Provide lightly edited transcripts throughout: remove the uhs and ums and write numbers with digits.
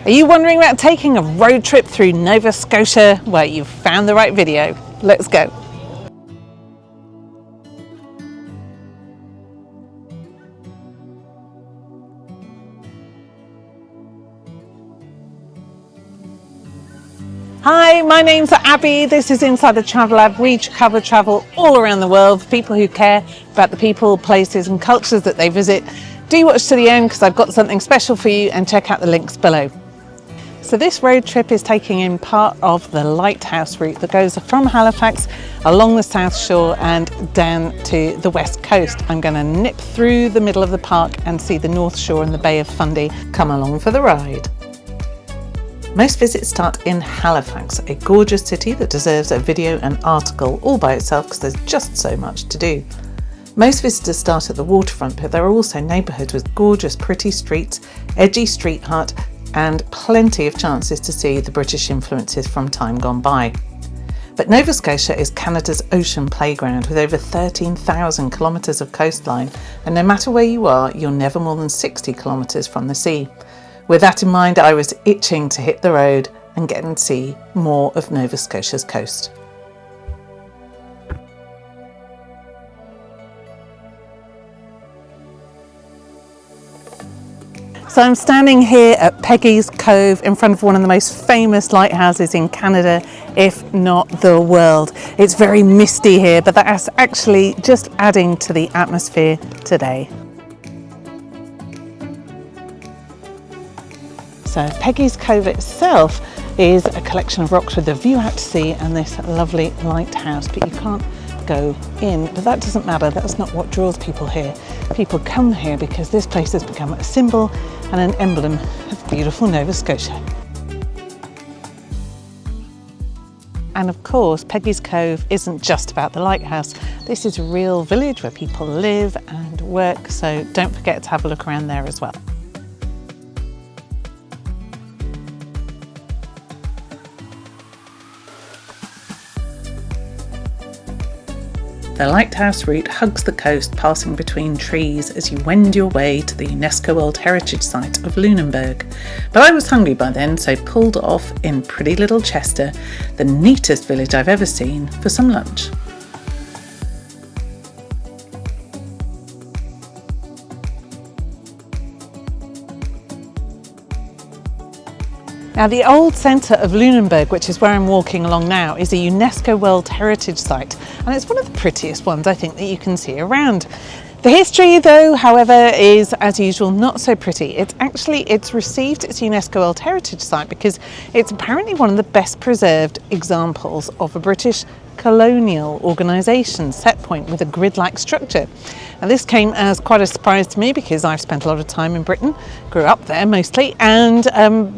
Are you wondering about taking a road trip through Nova Scotia? Well, you've found the right video. Let's go. Hi, my name's Abby. This is Inside the Travel Lab. We cover travel all around the world for people who care about the people, places and cultures that they visit. Do watch to the end because I've got something special for you, and check out the links below. So this road trip is taking in part of the Lighthouse route that goes from Halifax along the south shore and down to the west coast. I'm going to nip through the middle of the park and see the North Shore and the Bay of Fundy. Come along for the ride. Most visits start in Halifax, a gorgeous city that deserves a video and article all by itself because there's just so much to do. Most visitors start at the waterfront, but there are also neighbourhoods with gorgeous pretty streets, edgy street art and plenty of chances to see the British influences from time gone by. But Nova Scotia is Canada's ocean playground with over 13,000 kilometres of coastline, and no matter where you are, you're never more than 60 kilometres from the sea. With that in mind, I was itching to hit the road and get and see more of Nova Scotia's coast. So I'm standing here at Peggy's Cove in front of one of the most famous lighthouses in Canada, if not the world. It's very misty here, but that's actually just adding to the atmosphere today. So Peggy's Cove itself is a collection of rocks with a view out to sea and this lovely lighthouse, but you can't go in. But that doesn't matter, that's not what draws people here. People come here because this place has become a symbol and an emblem of beautiful Nova Scotia. And of course, Peggy's Cove isn't just about the lighthouse. This is a real village where people live and work, so don't forget to have a look around there as well. The Lighthouse route hugs the coast, passing between trees as you wend your way to the UNESCO World Heritage Site of Lunenburg. But I was hungry by then, so pulled off in pretty little Chester, the neatest village I've ever seen, for some lunch. Now the old centre of Lunenburg, which is where I'm walking along now, is a UNESCO World Heritage Site, and it's one of the prettiest ones I think that you can see around. The history though, however, is as usual not so pretty. It's received its UNESCO World Heritage Site because it's apparently one of the best preserved examples of a British colonial organisation set point with a grid-like structure. Now this came as quite a surprise to me because I've spent a lot of time in Britain, grew up there mostly, and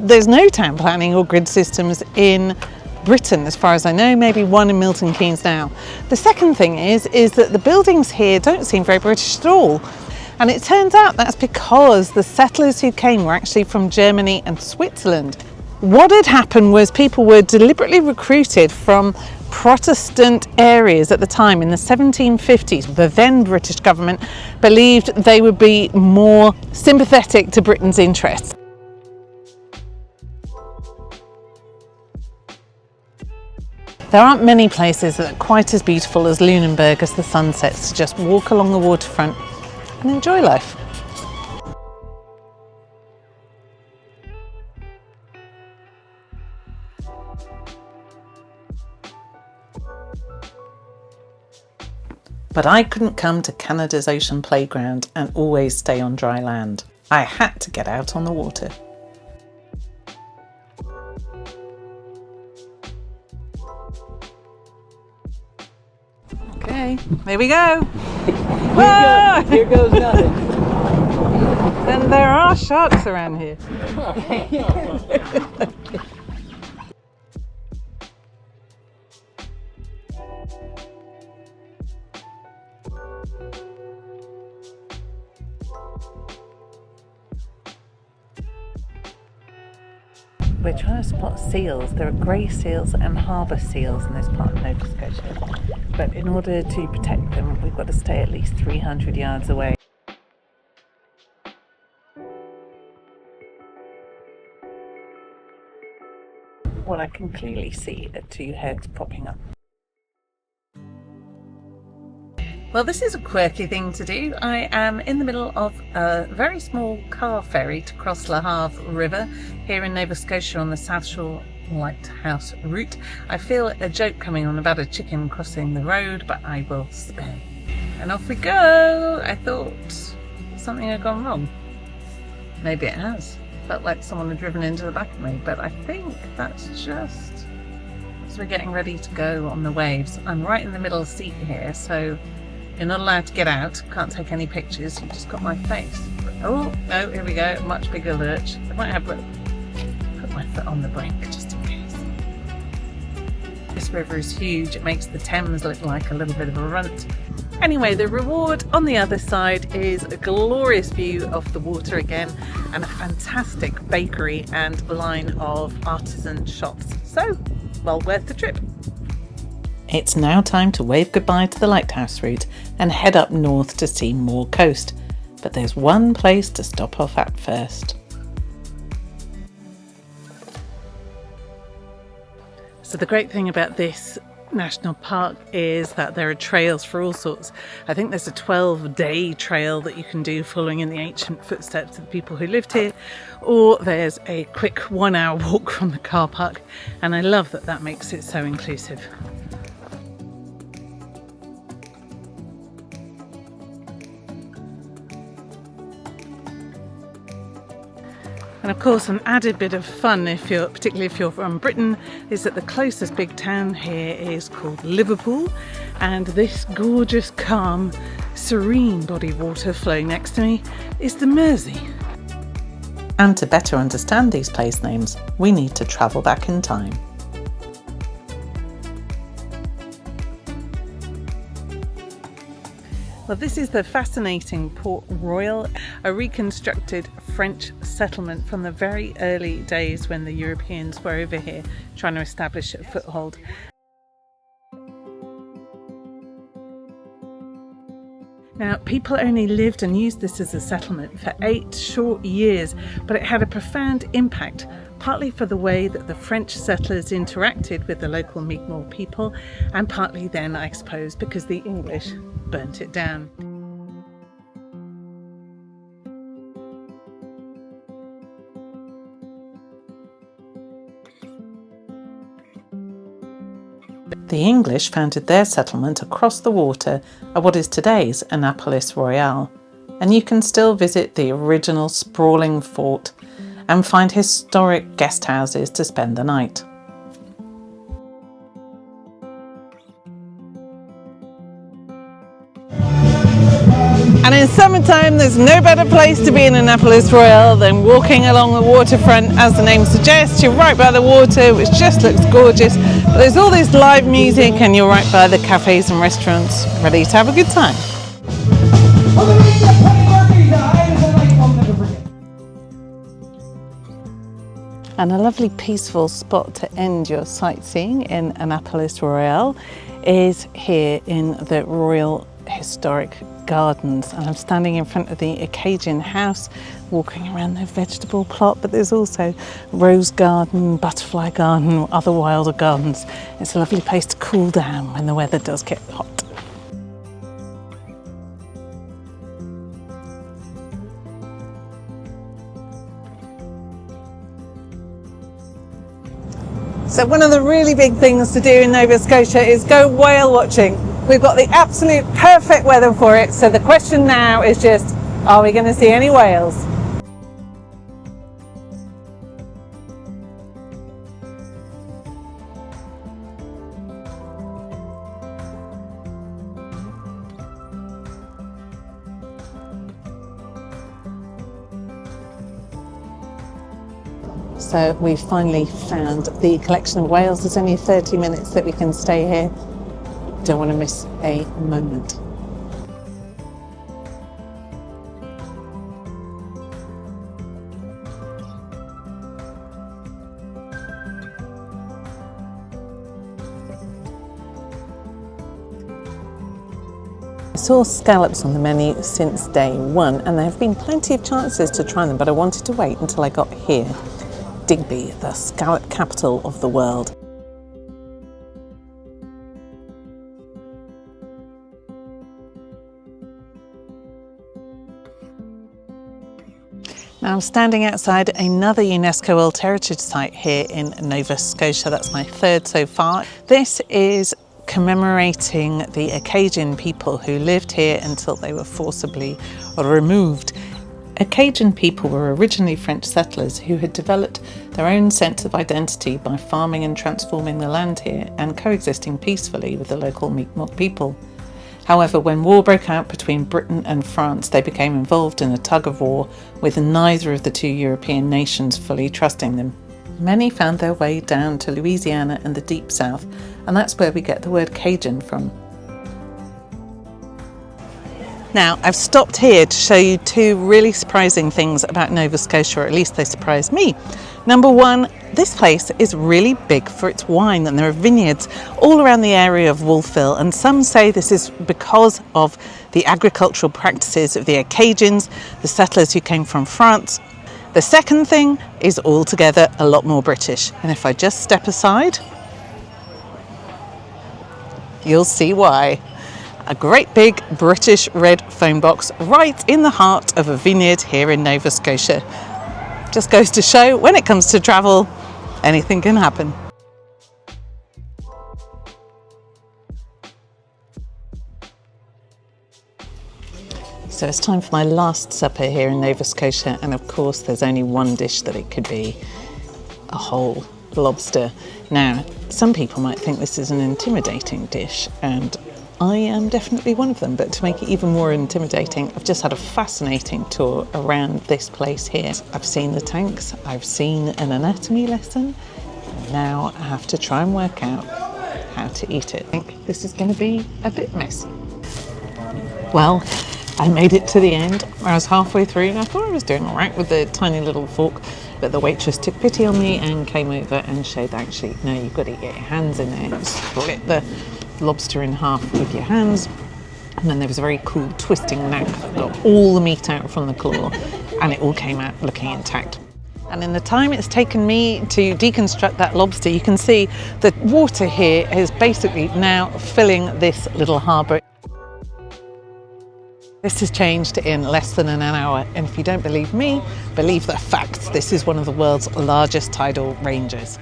there's no town planning or grid systems in Britain as far as I know, maybe one in Milton Keynes now. The second thing is that the buildings here don't seem very British at all. And it turns out that's because the settlers who came were actually from Germany and Switzerland. What had happened was people were deliberately recruited from Protestant areas at the time in the 1750s. The then British government believed they would be more sympathetic to Britain's interests. There aren't many places that are quite as beautiful as Lunenburg as the sun sets, to just walk along the waterfront and enjoy life. But I couldn't come to Canada's ocean playground and always stay on dry land. I had to get out on the water. Okay, there we go. Here goes nothing. And there are sharks around here. We're trying to spot seals. There are grey seals and harbour seals in this part of Nova Scotia. But in order to protect them, we've got to stay at least 300 yards away. Well, I can clearly see the two heads popping up. Well, this is a quirky thing to do. I am in the middle of a very small car ferry to cross Le Havre River here in Nova Scotia on the South Shore Lighthouse route. I feel a joke coming on about a chicken crossing the road, but I will spare. And off we go! I thought something had gone wrong. Maybe it has. Felt like someone had driven into the back of me, but I think that's just as we're getting ready to go on the waves. I'm right in the middle seat here, so you're not allowed to get out, can't take any pictures, you've just got my face. Oh, no, here we go, much bigger lurch. I might have to put my foot on the brink just in case. This river is huge, it makes the Thames look like a little bit of a runt. Anyway, the reward on the other side is a glorious view of the water again and a fantastic bakery and line of artisan shops. So, well worth the trip. It's now time to wave goodbye to the Lighthouse route and head up north to see more coast. But there's one place to stop off at first. So the great thing about this national park is that there are trails for all sorts. I think there's a 12-day trail that you can do following in the ancient footsteps of the people who lived here, or there's a quick 1-hour walk from the car park, and I love that that makes it so inclusive. And of course, an added bit of fun, particularly if you're from Britain, is that the closest big town here is called Liverpool, and this gorgeous, calm, serene body of water flowing next to me is the Mersey. And to better understand these place names, we need to travel back in time. Well, this is the fascinating Port Royal, a reconstructed French settlement from the very early days when the Europeans were over here trying to establish a foothold. Now, people only lived and used this as a settlement for 8 short years, but it had a profound impact, partly for the way that the French settlers interacted with the local Mi'kmaq people, and partly then, I suppose, because the English burnt it down. The English founded their settlement across the water at what is today's Annapolis Royal, and you can still visit the original sprawling fort and find historic guest houses to spend the night. And in summertime, there's no better place to be in Annapolis Royal than walking along the waterfront. As the name suggests, you're right by the water, which just looks gorgeous. But there's all this live music and you're right by the cafes and restaurants, ready to have a good time. And a lovely peaceful spot to end your sightseeing in Annapolis Royal is here in the Royal Historic Gardens, and I'm standing in front of the Acadian house walking around their vegetable plot, but there's also rose garden, butterfly garden, other wilder gardens. It's a lovely place to cool down when the weather does get hot. So one of the really big things to do in Nova Scotia is go whale watching. We've got the absolute perfect weather for it, so the question now is just, are we going to see any whales? So we've finally found the collection of whales. There's only 30 minutes that we can stay here. Don't want to miss a moment. I saw scallops on the menu since day one, and there have been plenty of chances to try them, but I wanted to wait until I got here. Digby, the scallop capital of the world. Now I'm standing outside another UNESCO World Heritage Site here in Nova Scotia. That's my third so far. This is commemorating the Acadian people who lived here until they were forcibly removed. Acadian people were originally French settlers who had developed their own sense of identity by farming and transforming the land here and coexisting peacefully with the local Mi'kmaq people. However, when war broke out between Britain and France, they became involved in a tug of war with neither of the two European nations fully trusting them. Many found their way down to Louisiana and the Deep South, and that's where we get the word Cajun from. Now, I've stopped here to show you two really surprising things about Nova Scotia, or at least they surprised me. Number one, this place is really big for its wine, and there are vineyards all around the area of Wolfville, and some say this is because of the agricultural practices of the Acadians, the settlers who came from France. The second thing is altogether a lot more British, and if I just step aside, you'll see why. A great big British red phone box right in the heart of a vineyard here in Nova Scotia. Just goes to show, when it comes to travel, anything can happen. So it's time for my last supper here in Nova Scotia, and of course there's only one dish that it could be: a whole lobster. Now, some people might think this is an intimidating dish, and I am definitely one of them, but to make it even more intimidating, I've just had a fascinating tour around this place here. I've seen the tanks, I've seen an anatomy lesson, and now I have to try and work out how to eat it. I think this is going to be a bit messy. Well, I made it to the end. I was halfway through and I thought I was doing all right with the tiny little fork, but the waitress took pity on me and came over and showed, actually, no, you've got to get your hands in there. Split the lobster in half with your hands, and then there was a very cool twisting knack that got all the meat out from the claw, and it all came out looking intact. And in the time it's taken me to deconstruct that lobster, you can see the water here is basically now filling this little harbour. This has changed in less than an hour, and if you don't believe me, believe the facts. This is one of the world's largest tidal ranges.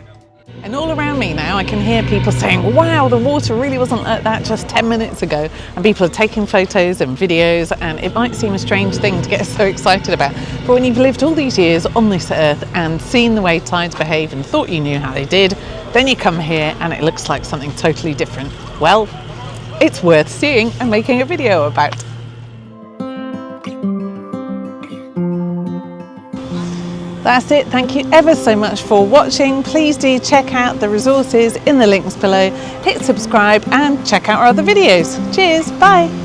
And all around me now I can hear people saying, wow, the water really wasn't like that just 10 minutes ago. And people are taking photos and videos, and it might seem a strange thing to get so excited about. But when you've lived all these years on this earth and seen the way tides behave and thought you knew how they did, then you come here and it looks like something totally different. Well, it's worth seeing and making a video about. That's it. Thank you ever so much for watching. Please do check out the resources in the links below, hit subscribe and check out our other videos. Cheers, bye.